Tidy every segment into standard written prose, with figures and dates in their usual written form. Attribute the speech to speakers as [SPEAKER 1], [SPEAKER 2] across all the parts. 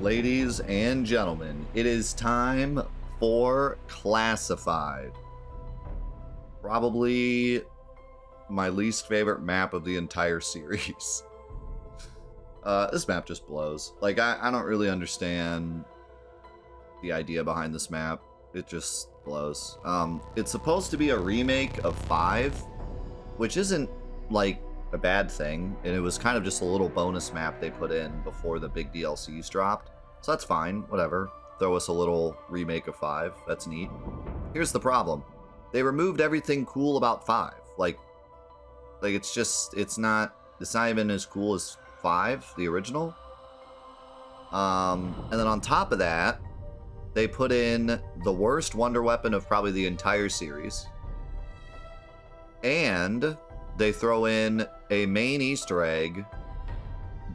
[SPEAKER 1] Ladies and gentlemen, it is time for Classified. Probably my least favorite map of the entire series. This map just blows. Like, I don't really understand the idea behind this map. It just blows. It's supposed to be a remake of 5, which isn't, like, a bad thing, and it was kind of just a little bonus map they put in before the big DLCs dropped. So that's fine, whatever. Throw us a little remake of 5. That's neat. Here's the problem. They removed everything cool about 5. Like it's not even as cool as 5, the original. And then on top of that, they put in the worst wonder weapon of probably the entire series. And they throw in a main Easter egg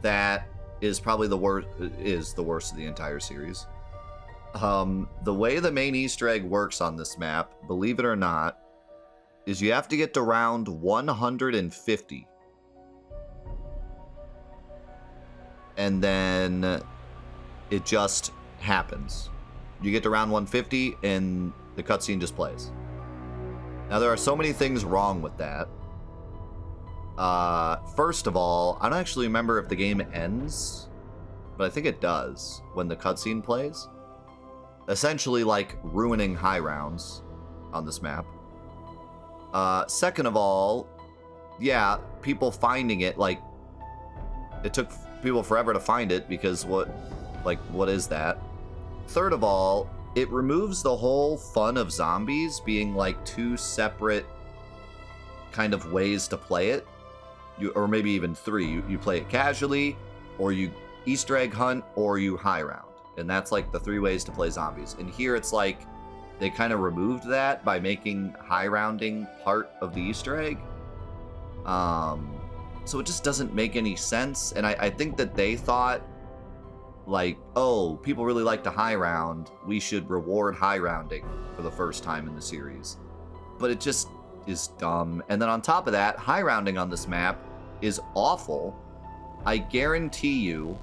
[SPEAKER 1] that is probably the worst of the entire series. The way the main Easter egg works on this map, believe it or not, is you have to get to round 150. And then it just happens. You get to round 150 and the cutscene just plays. Now there are so many things wrong with that. First of all, I don't actually remember if the game ends, but I think it does when the cutscene plays. Essentially, like, ruining high rounds on this map. Second of all, yeah, people finding it, like, it took people forever to find it because what is that? Third of all, it removes the whole fun of zombies being, like, 2 separate kind of ways to play it. Or maybe even 3. You play it casually, or you Easter egg hunt, or you high round. And that's like the 3 ways to play zombies. And here it's like they kind of removed that by making high rounding part of the Easter egg. So it just doesn't make any sense. And I think that they thought, like, oh, people really like to high round. We should reward high rounding for the first time in the series. But it just is dumb. And then on top of that, high rounding on this map is awful. I guarantee you,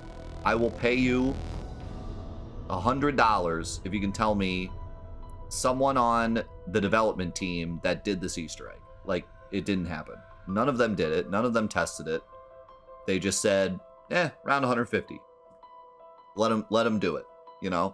[SPEAKER 1] I will pay you $100 if you can tell me someone on the development team that did this Easter egg. Like, it didn't happen. None of them did it. None of them tested it. They just said, round 150. Let them do it, you know?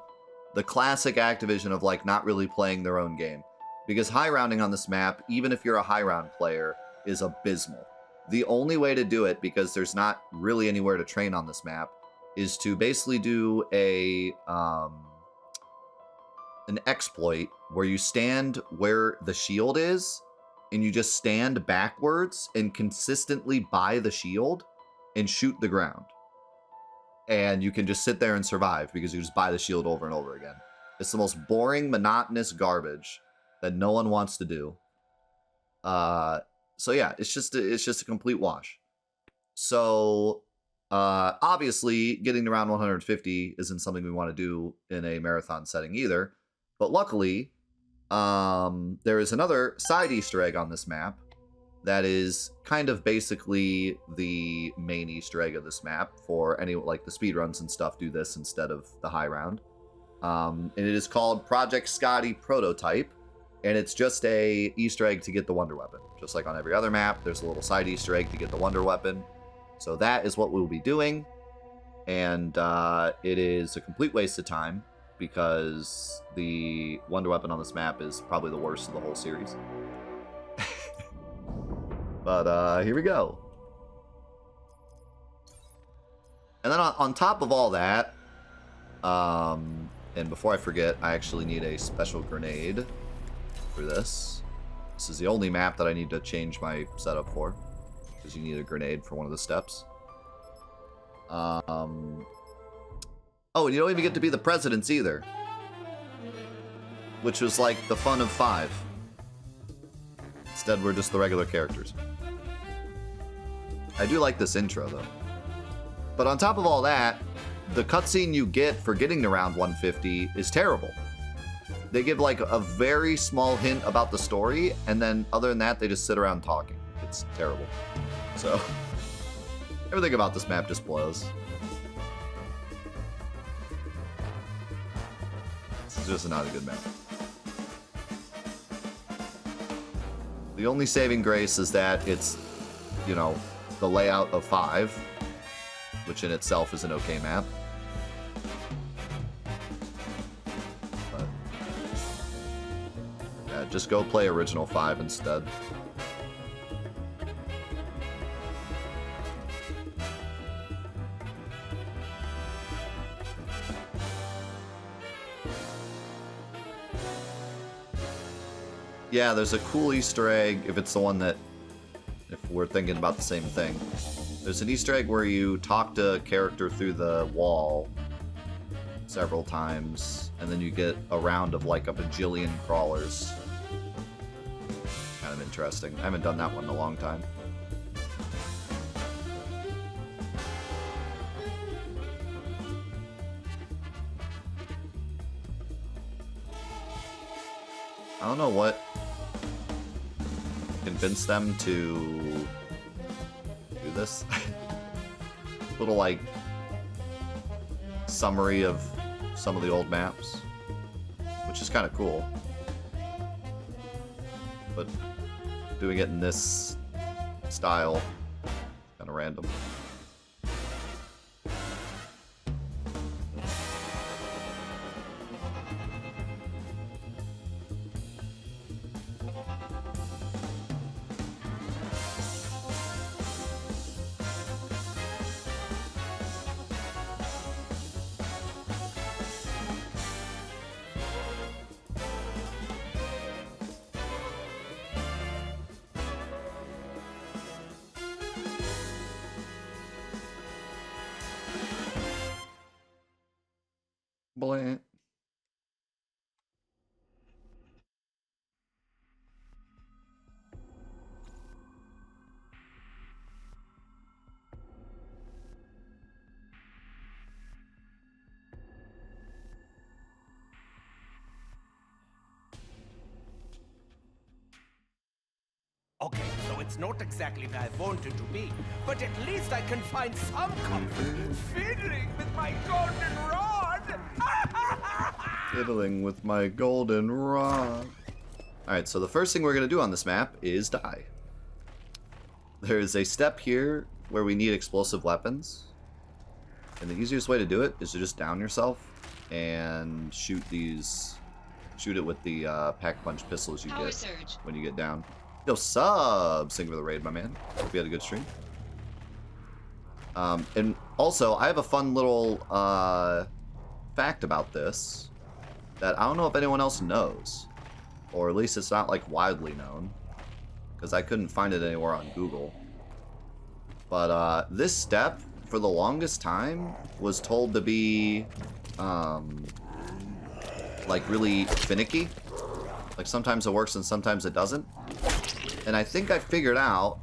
[SPEAKER 1] The classic Activision of, like, not really playing their own game. Because high rounding on this map, even if you're a high round player, is abysmal. The only way to do it, because there's not really anywhere to train on this map, is to basically do an exploit where you stand where the shield is, and you just stand backwards and consistently by the shield and shoot the ground. And you can just sit there and survive because you just buy the shield over and over again. It's the most boring, monotonous garbage that no one wants to do. So yeah, it's just a complete wash. So obviously, getting to round 150 isn't something we want to do in a marathon setting either. But luckily, there is another side Easter egg on this map that is kind of basically the main Easter egg of this map for any, like, the speedruns and stuff do this instead of the high round. And it is called Project Scotty Prototype. And it's just a Easter egg to get the Wonder Weapon. Just like on every other map, there's a little side Easter egg to get the Wonder Weapon. So that is what we'll be doing. And it is a complete waste of time because the Wonder Weapon on this map is probably the worst of the whole series. But here we go. And then on top of all that, and before I forget, I actually need a special grenade for this. This is the only map that I need to change my setup for, because you need a grenade for one of the steps. Oh, and you don't even get to be the presidents either, which was like the fun of 5. Instead, we're just the regular characters. I do like this intro, though. But on top of all that, the cutscene you get for getting to round 150 is terrible. They give, like, a very small hint about the story, and then other than that, they just sit around talking. It's terrible. So, everything about this map just blows. It's just not a good map. The only saving grace is that it's, you know, the layout of 5, which in itself is an okay map. But yeah, just go play original 5 instead. Yeah, there's a cool Easter egg, if it's the one that, if we're thinking about the same thing. There's an Easter egg where you talk to a character through the wall several times, and then you get a round of like a bajillion crawlers. Kind of interesting. I haven't done that one in a long time. I don't know what convinced them to do this. Little like summary of some of the old maps, which is kind of cool, but doing it in this style, kind of random. Bland.
[SPEAKER 2] Okay, so it's not exactly where I wanted to be, but at least I can find some comfort fiddling with my golden rod!
[SPEAKER 1] Fiddling with my golden rod. Alright, so the first thing we're going to do on this map is die. There's a step here where we need explosive weapons. And the easiest way to do it is to just down yourself and shoot these... Shoot it with the pack-punch pistols you get when you get down. Yo, sub! Sing for the raid, my man. Hope you had a good stream. And also, I have a fun little fact about this that I don't know if anyone else knows. Or at least it's not, like, widely known. Because I couldn't find it anywhere on Google. But this step, for the longest time, was told to be, like, really finicky. Like, sometimes it works and sometimes it doesn't. And I think I figured out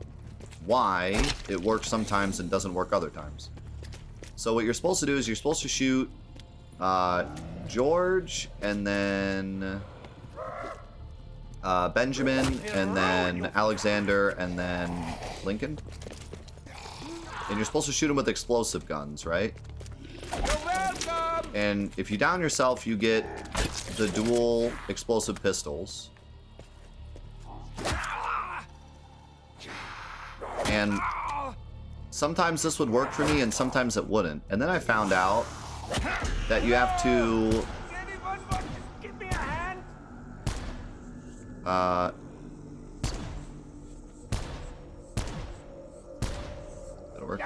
[SPEAKER 1] why it works sometimes and doesn't work other times. So what you're supposed to do is you're supposed to shoot George, and then Benjamin, and then Alexander, and then Lincoln. And you're supposed to shoot them with explosive guns, right?
[SPEAKER 2] You're welcome!
[SPEAKER 1] And if you down yourself, you get the dual explosive pistols. And sometimes this would work for me, and sometimes it wouldn't. And then I found out that you have to...
[SPEAKER 2] Anyone want to give me a hand?
[SPEAKER 1] Did it work?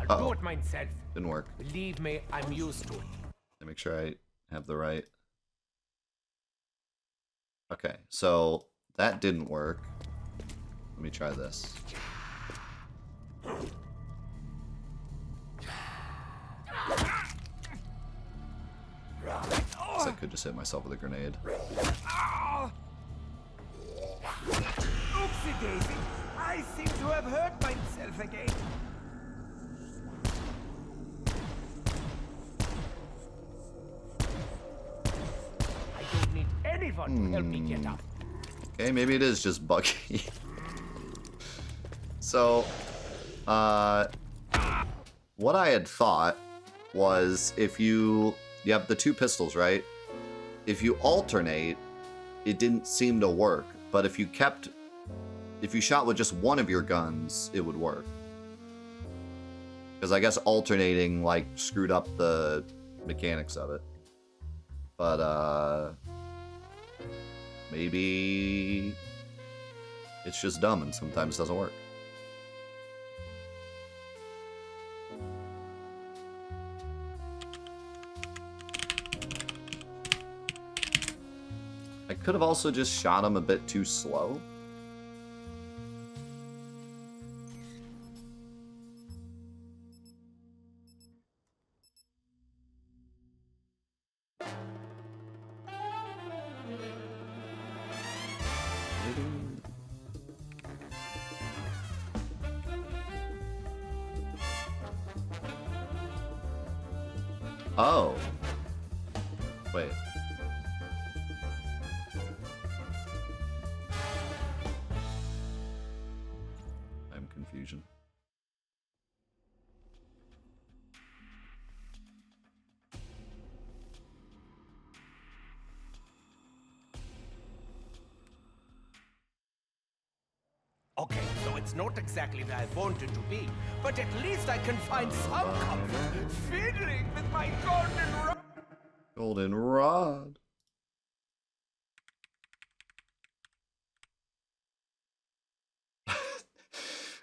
[SPEAKER 2] I'll do it myself.
[SPEAKER 1] Didn't work.
[SPEAKER 2] Believe me, I'm used to it.
[SPEAKER 1] Let me make sure I have the right... Okay, so that didn't work. Let me try this. Guess I could just hit myself with a grenade.
[SPEAKER 2] Oopsie daisy, I seem to have hurt myself again. I don't need anyone to help me get up.
[SPEAKER 1] Okay, maybe it is just buggy. So, what I had thought was if you have the two pistols, right? if you alternate, it didn't seem to work. But if you shot with just one of your guns, it would work. Because I guess alternating, like, screwed up the mechanics of it. But, maybe it's just dumb and sometimes doesn't work. I could have also just shot him a bit too slow. Oh. Wait. I'm confusion.
[SPEAKER 2] Okay, so it's not exactly where I wanted to be, but at least I can find some comfort fiddling with my golden rod.
[SPEAKER 1] Golden rod.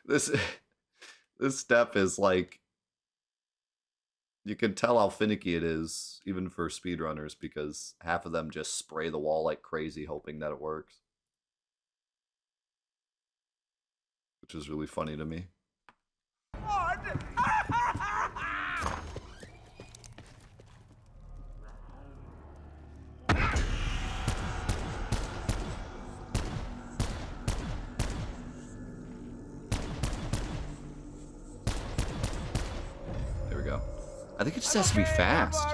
[SPEAKER 1] This step is like, you can tell how finicky it is, even for speedrunners, because half of them just spray the wall like crazy, hoping that it works. Which is really funny to me. There we go. I think it just has to be fast.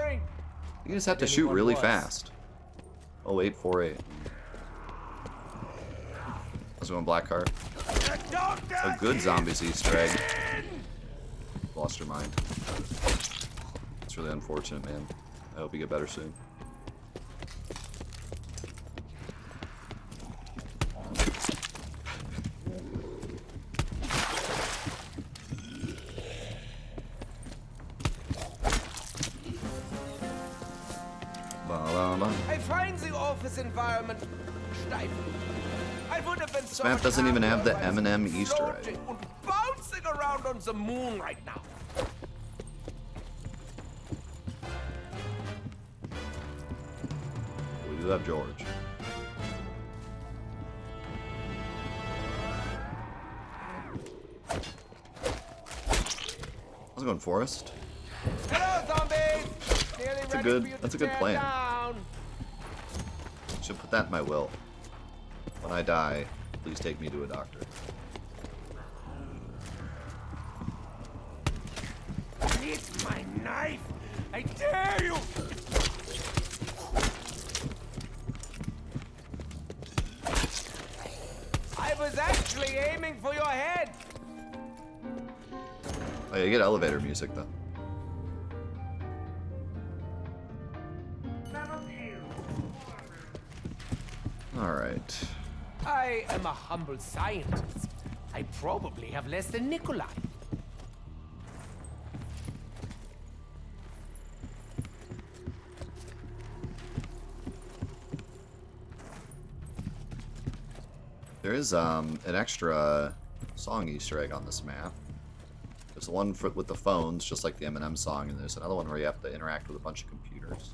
[SPEAKER 1] You just have to shoot really fast. 0848. Let's go on Black Heart. A good zombies Easter egg. Lost your mind. It's really unfortunate, man. I hope you get better soon.
[SPEAKER 2] I find the office environment stifling. I would have been so
[SPEAKER 1] This map doesn't even have the M&M Easter egg.
[SPEAKER 2] And bouncing around on the moon right now.
[SPEAKER 1] We do have George. How's it going, Forrest?
[SPEAKER 2] Hello, zombies!
[SPEAKER 1] That's a good plan. Should put that in my will. When I die, please take me to a doctor.
[SPEAKER 2] It's my knife! I dare you! I was actually aiming for your head!
[SPEAKER 1] Oh, yeah, you get elevator music, though. Alright.
[SPEAKER 2] I am a humble scientist. I probably have less than Nikolai.
[SPEAKER 1] There is an extra song Easter egg on this map. There's one with the phones, just like the Eminem song, and there's another one where you have to interact with a bunch of computers.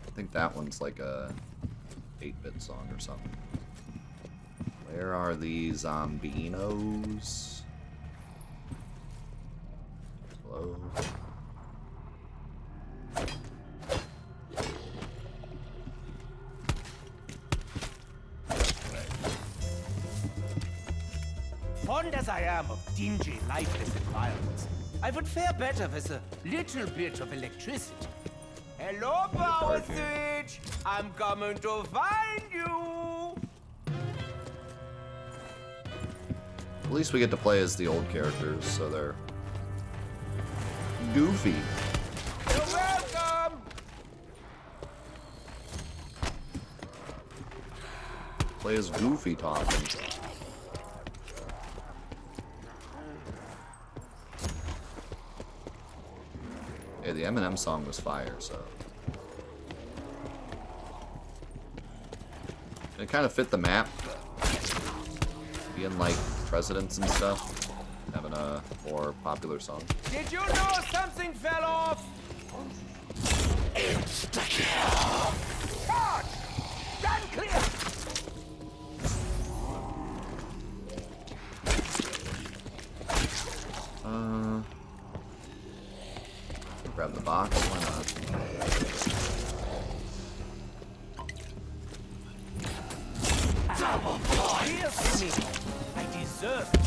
[SPEAKER 1] I think that one's like a 8-bit song or something. Where are the zombinos? Hello?
[SPEAKER 2] Fond as I am of dingy, lifeless environments, I would fare better with a little bit of electricity. Hello, power switch! I'm coming to find you!
[SPEAKER 1] At least we get to play as the old characters, so they're goofy.
[SPEAKER 2] You're welcome!
[SPEAKER 1] play as Goofy talking. Yeah, the Eminem song was fire, so. It kind of fit the map. Being like presidents and stuff. Having a more popular song.
[SPEAKER 2] Did you know something fell off? Insta-kill! Charge! Gun clear!
[SPEAKER 1] Grab the box, why not?
[SPEAKER 2] Double point! Here's me! I deserve it!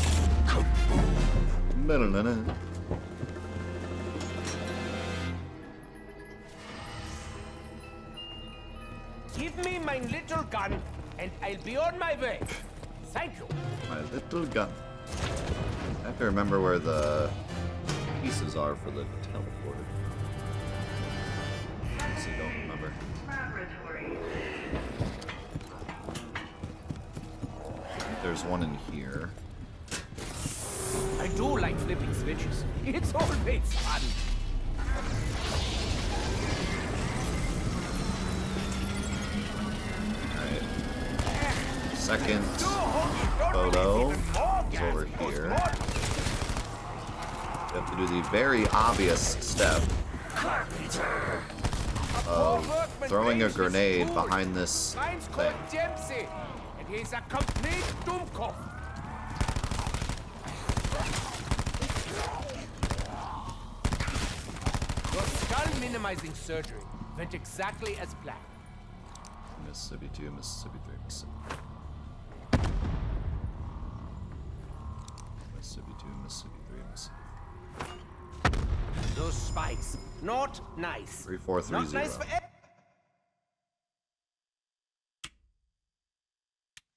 [SPEAKER 1] Na-na-na-na.
[SPEAKER 2] Give me my little gun, and I'll be on my way. Thank you.
[SPEAKER 1] My little gun. I have to remember where the pieces are for the teleporter. Honestly, don't remember.
[SPEAKER 3] Laboratory.
[SPEAKER 1] I think there's one in here.
[SPEAKER 2] I do like flipping switches. It's always fun.
[SPEAKER 1] Alright. Second photo is over here. You have to do the very obvious step of throwing a grenade behind this
[SPEAKER 2] Mine's
[SPEAKER 1] thing.
[SPEAKER 2] called Dempsey, and he's a complete Dummkopf. Your skull minimizing surgery went exactly as planned.
[SPEAKER 1] Mississippi 2, Mississippi 3, Mississippi. Mississippi 2, Mississippi 3, Mississippi.
[SPEAKER 2] Those spikes, not nice.
[SPEAKER 1] 3430.
[SPEAKER 2] Not nice for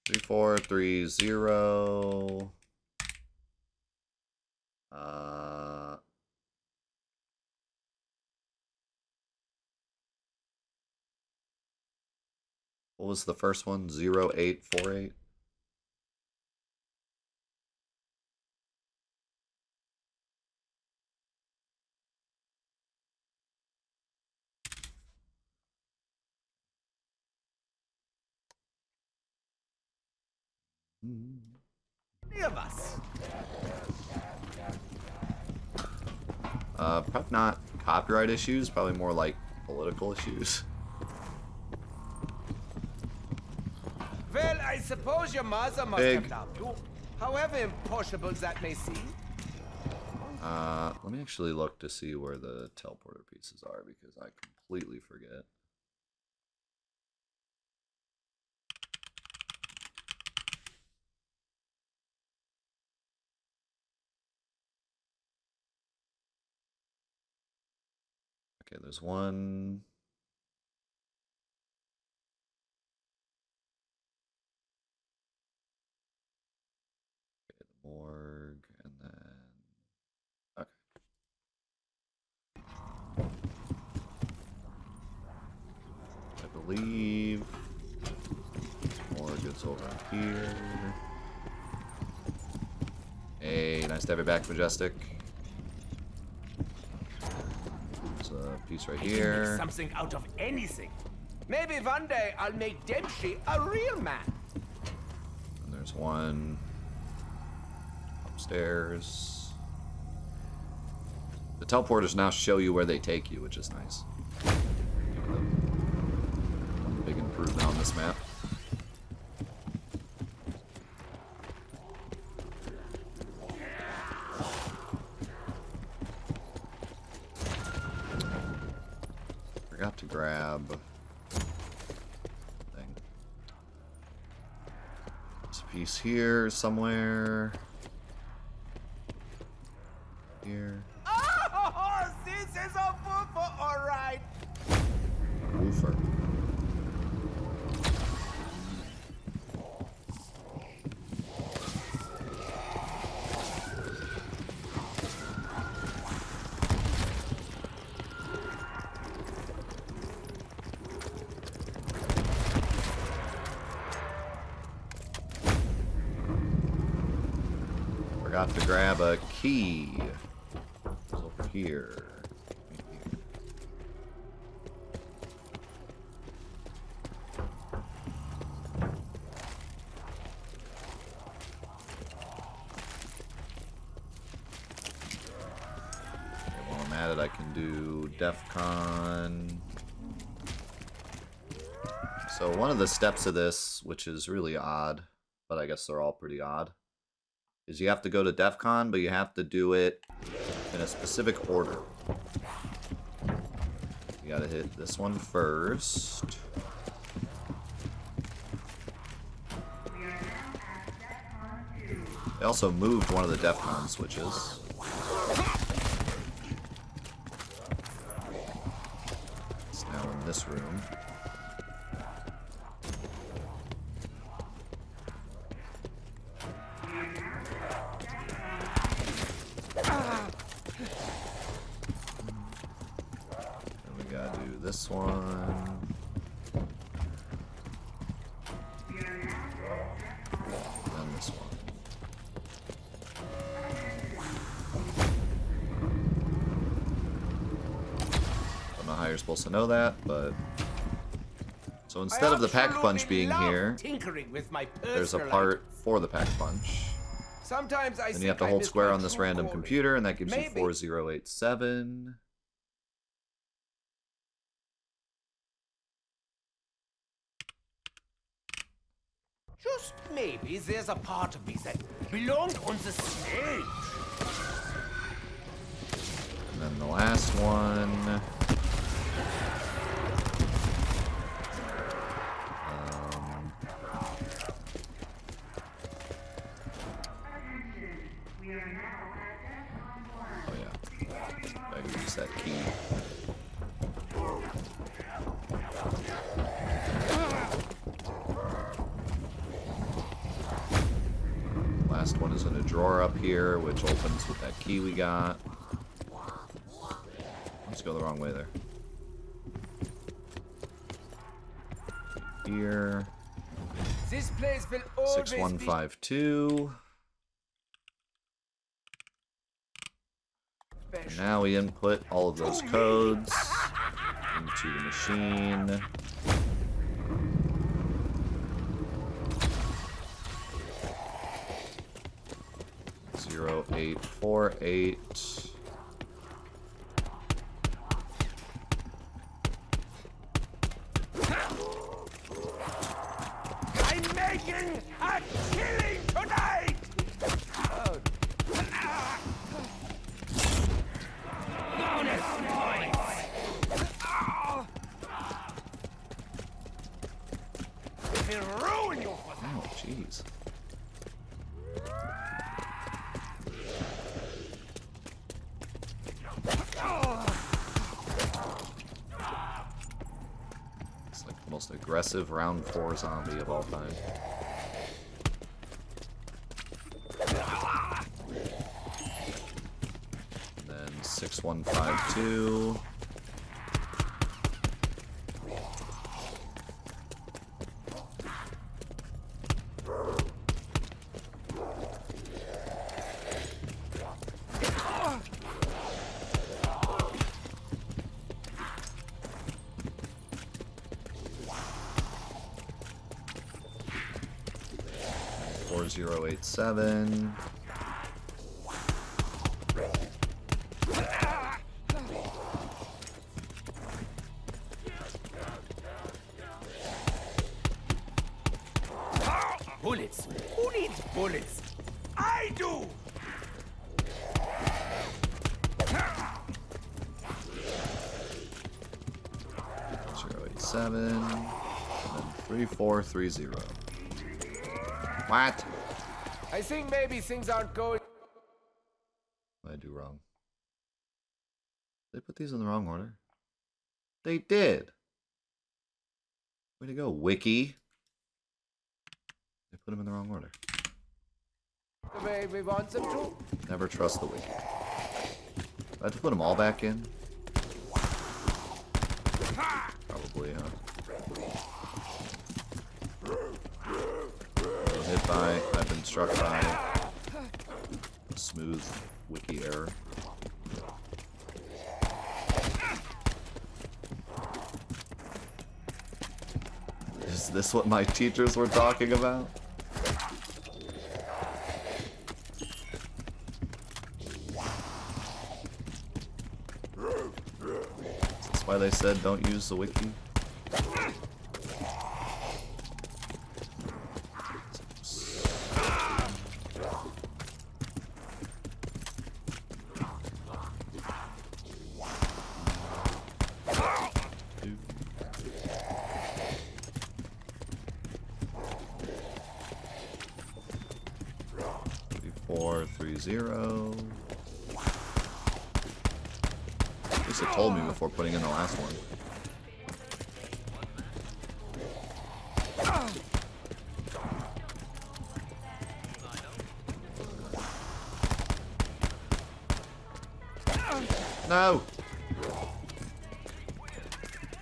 [SPEAKER 1] 3430. What was the first one? 0848?
[SPEAKER 2] any of us.
[SPEAKER 1] Probably not copyright issues, probably more like political issues.
[SPEAKER 2] Well, I suppose your mother must
[SPEAKER 1] Big.
[SPEAKER 2] have loved you, however impossible that may seem.
[SPEAKER 1] Let me actually look to see where the teleporter pieces are because I completely forget. Okay, there's one. Okay, the morgue, and then. Okay. I believe morgue is over here. Hey, nice to have you back, Majestic. There's a piece right
[SPEAKER 2] Make
[SPEAKER 1] here.
[SPEAKER 2] something out of anything. Maybe one day I'll make Dempsey a real man.
[SPEAKER 1] And there's one upstairs. The teleporters now show you where they take you, which is nice. One big improvement on this map. Forgot to grab thing. There's a piece here somewhere. Here.
[SPEAKER 2] Oh, this is a woofer, all right.
[SPEAKER 1] Woofer. Forgot to grab a key. It's over here. While I'm at it, I can do DEF CON. So one of the steps of this, which is really odd, but I guess they're all pretty odd, is you have to go to DEF CON, but you have to do it in a specific order. You gotta hit this one first. They also moved one of the DEF CON switches. It's now in this room. This one. And this one. Don't know how you're supposed to know that, but... So instead of the Pack-a-Punch being here, there's a part for the Pack-a-Punch.
[SPEAKER 2] Sometimes I
[SPEAKER 1] then you have to hold square on this random computer, and that gives you 4087.
[SPEAKER 2] Just maybe there's a part of me that belonged on the stage.
[SPEAKER 1] And then the last one. Oh yeah. I can use that key. Last one is in a drawer up here, which opens with that key we got. Let's go the wrong way there. Here.
[SPEAKER 2] This place will always
[SPEAKER 1] 6152. And now we input all of those codes into the machine. 0848.
[SPEAKER 2] I'm making a killing tonight! Bonus points! It'll ruin you for that!
[SPEAKER 1] Oh, jeez. It's like the most aggressive round 4 zombie of all time. And then 6152. Four 087.
[SPEAKER 2] Bullets? Who needs bullets? I do!
[SPEAKER 1] 087. And then 3430. What?
[SPEAKER 2] I think maybe things aren't going.
[SPEAKER 1] What did I do wrong? Did they put these in the wrong order? They did. Way to go, Wiki. They put them in the wrong order.
[SPEAKER 2] The way we want them to?
[SPEAKER 1] Never trust the Wiki. I have to put them all back in? Probably, huh? Hit by, I've been struck by. smooth wiki error. Is this what my teachers were talking about? That's why they said don't use the wiki. Zero. At least it told me before putting in the last one. No!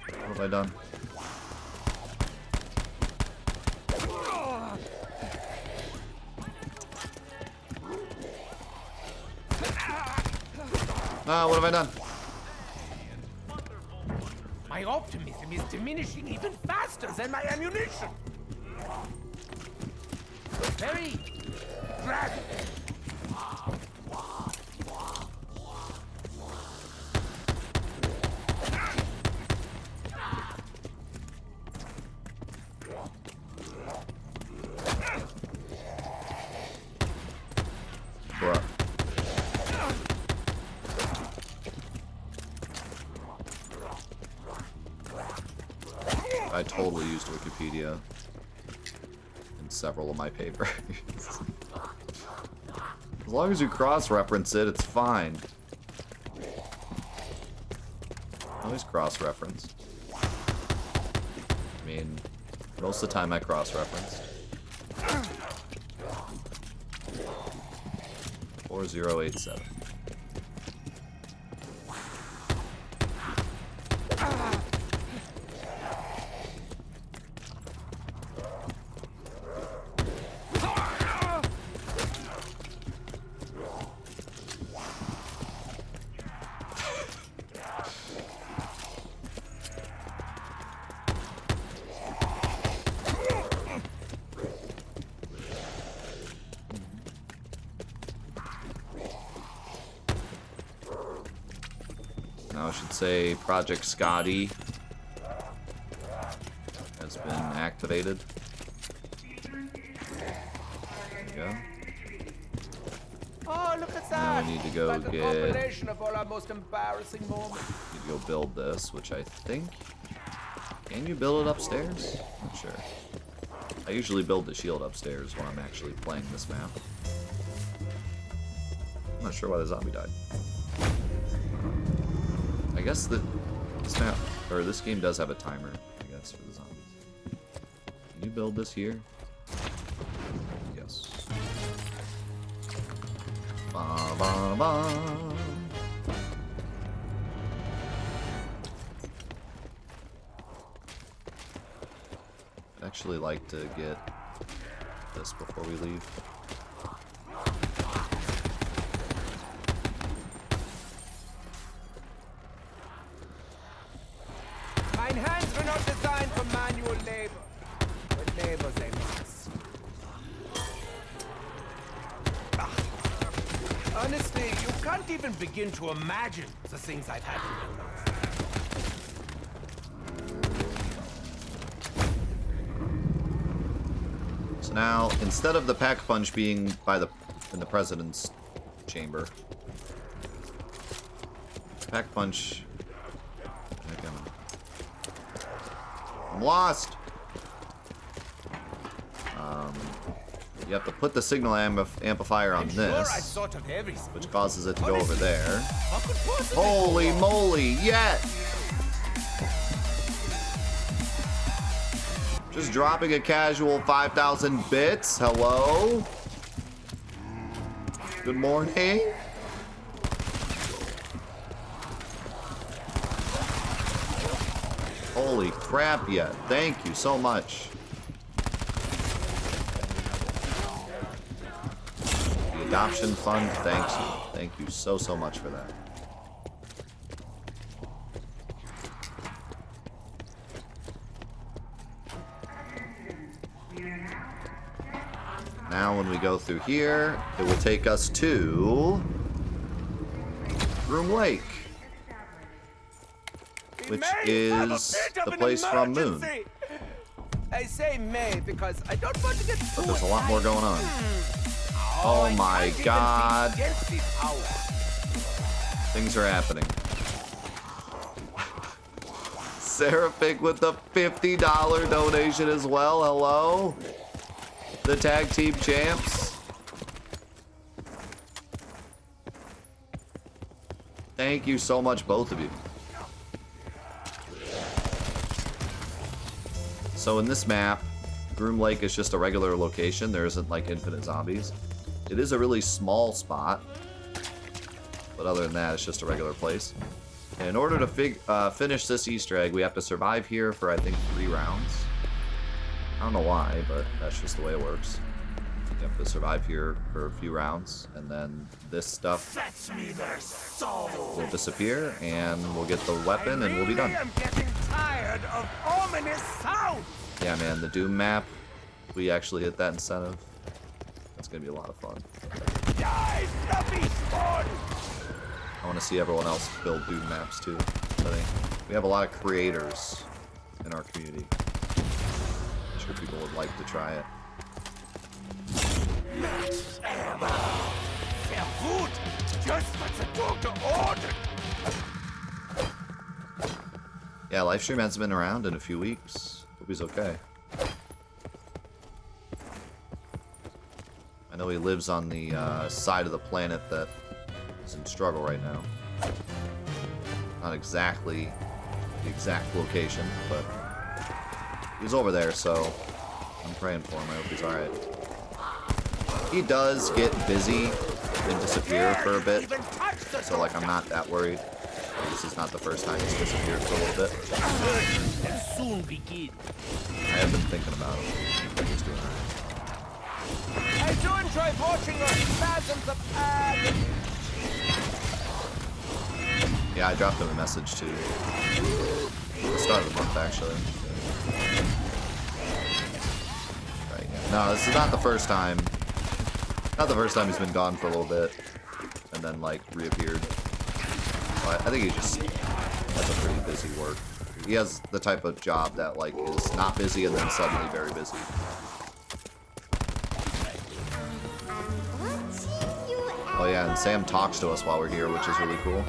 [SPEAKER 1] What have I done? Ah, what have I done?
[SPEAKER 2] My optimism is diminishing even faster than my ammunition. Very draggy.
[SPEAKER 1] Bruh. I totally used Wikipedia in several of my papers. As long as you cross-reference it, it's fine. Always cross-reference. I mean, most of the time I cross-referenced. 4087. Now I should say Project Scotty has been activated. There we go.
[SPEAKER 2] Oh, look at
[SPEAKER 1] Now
[SPEAKER 2] that!
[SPEAKER 1] we need to go
[SPEAKER 2] like
[SPEAKER 1] get.
[SPEAKER 2] a compilation of all our most embarrassing moments.
[SPEAKER 1] Need to go build this, which I think. Can you build it upstairs? Not sure. I usually build the shield upstairs when I'm actually playing this map. I'm not sure why the zombie died. I guess this map, or this game does have a timer, I guess, for the zombies. Can you build this here? Yes. Ba ba ba. I'd actually like to get this before we leave.
[SPEAKER 2] Mine hands were not designed for manual labor, but labor they must. Honestly, you can't even begin to imagine the things I've had to build.
[SPEAKER 1] So now, instead of the pack punch being in the president's chamber, pack punch. I'm lost. You have to put the signal amplifier on
[SPEAKER 2] I'm sure I
[SPEAKER 1] this,
[SPEAKER 2] thought of everything.
[SPEAKER 1] which causes it to go over there.
[SPEAKER 2] What could possibly
[SPEAKER 1] Holy
[SPEAKER 2] go wrong?
[SPEAKER 1] moly! Yes. Just dropping a casual 5,000 bits. Hello? Good morning? Holy crap, yeah. Thank you so much. adoption fund. Thanks you. Thank you so much for that. Now when we go through here, it will take us to Groom Lake, which is the place from Moon.
[SPEAKER 2] I say may because I don't want to get
[SPEAKER 1] But there's a lot more going on. Oh my god. Things are happening. Seraphic with the $50 donation as well. Hello? The tag team champs. Thank you so much, both of you. So in this map, Groom Lake is just a regular location. There isn't like infinite zombies. It is a really small spot. But other than that, it's just a regular place. And in order to finish this Easter egg, we have to survive here for, I think, 3 rounds. I don't know why, but that's just the way it works. You have to survive here for a few rounds, and then this stuff will disappear, and we'll get the weapon, and we'll be done.
[SPEAKER 2] I'm getting tired of ominous sounds.
[SPEAKER 1] Yeah, man, the Doom map, we actually hit that incentive. That's gonna be a lot of fun.
[SPEAKER 2] Die, fluffy spawn!
[SPEAKER 1] I want to see everyone else build Doom maps too. I think we have a lot of creators in our community. I'm sure people would like to try it.
[SPEAKER 2] Sehr gut! Just what the doctor ordered!
[SPEAKER 1] Yeah, Livestream hasn't been around in a few weeks. Hope he's okay. I know he lives on the side of the planet that is in struggle right now. Not exactly the exact location, but he's over there, so I'm praying for him. I hope he's alright. He does get busy and disappear for a bit, so like I'm not that worried. This is not the first time he's disappeared for a little bit.
[SPEAKER 2] Soon begin.
[SPEAKER 1] I have been thinking about him. He's doing alright.
[SPEAKER 2] I do enjoy watching your spasms of agony.
[SPEAKER 1] Yeah, I dropped him a message too. The start of the month, actually. Right, yeah. No, this is not the first time. Not the first time he's been gone for a little bit, and then like reappeared. But I think he just has a pretty busy work. He has the type of job that like is not busy and then suddenly very busy. Oh yeah, and Sam talks to us while we're here, which is really cool.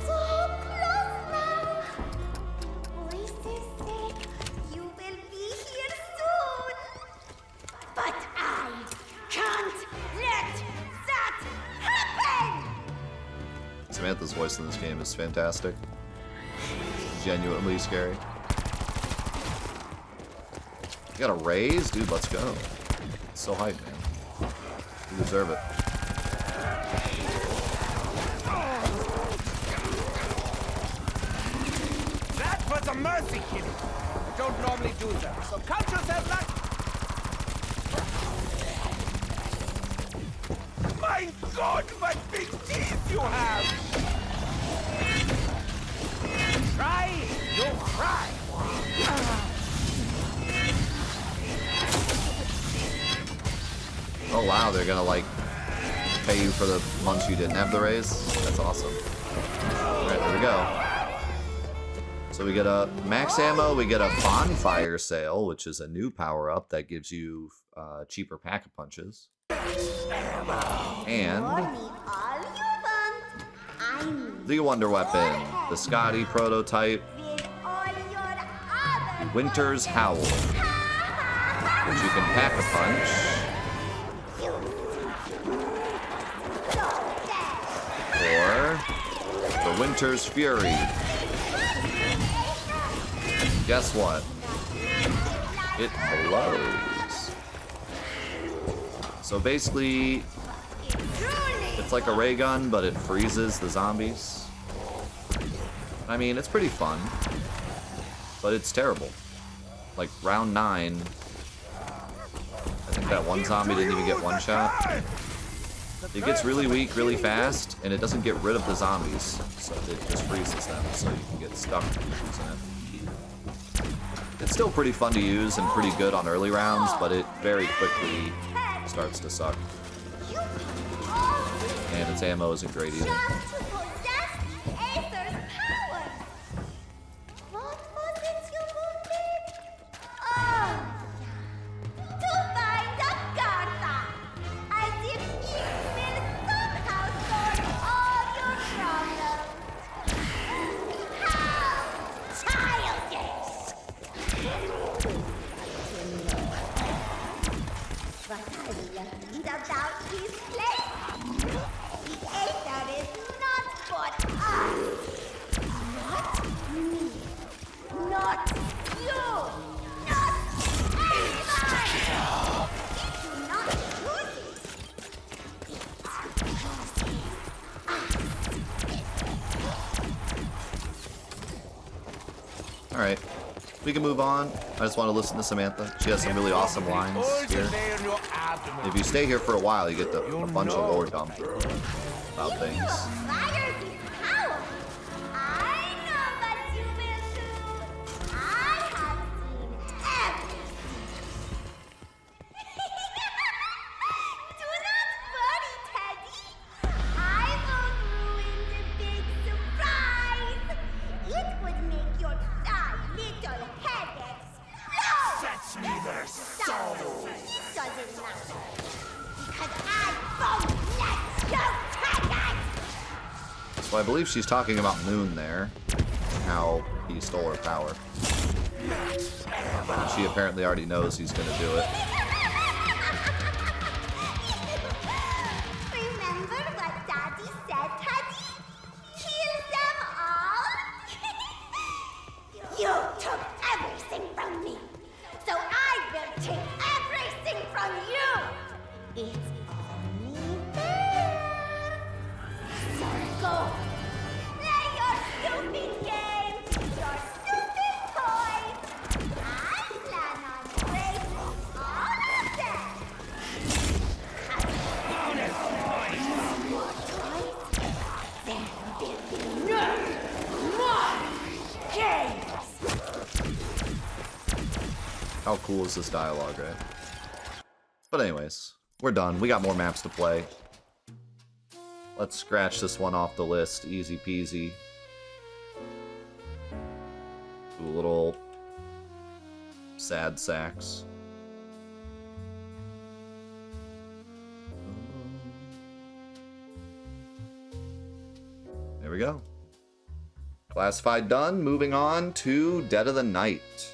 [SPEAKER 1] Samantha's voice in this game is fantastic. Genuinely scary. You got a raise? Dude, let's go. It's so hype, man. You deserve it.
[SPEAKER 2] That was a mercy kill. I don't normally do that, so count yourself lucky. My God, what big teeth you have! Try, you'll cry.
[SPEAKER 1] Oh wow, they're gonna like pay you for the months you didn't have the raise? That's awesome. Alright, there we go. So we get a max ammo, we get a bonfire sale, which is a new power-up that gives you cheaper pack-a-punches. And the Wonder Weapon, the Scotty prototype, Winter's Howl, which you can pack-a-punch. Or the Winter's Fury. Guess what? It blows. So basically, it's like a ray gun, but it freezes the zombies. I mean, it's pretty fun, but it's terrible. Like round 9, I think that one zombie didn't even get one shot. It gets really weak really fast, and it doesn't get rid of the zombies, so it just freezes them, so you can get stuck using it. It's still pretty fun to use and pretty good on early rounds, but it very quickly starts to suck. And its ammo isn't great either. Alright, we can move on. I just want to listen to Samantha. She has some really awesome lines here. If you stay here for a while, you get a bunch of lore dump about things. So I believe she's talking about Moon there, how he stole her power. And she apparently already knows he's gonna do it.
[SPEAKER 3] Remember what Daddy said, Teddy? Kill them all? You took everything from me, so I will take everything from you. It's only fair. So go. Play your stupid games, your stupid toys. I plan on breaking all of them. More toys, there will be no more games.
[SPEAKER 1] How cool is this dialogue, right? But anyways, we're done. We got more maps to play. Let's scratch this one off the list. Easy peasy. Do a little sad sacks. There we go. Classified done. Moving on to Dead of the Night.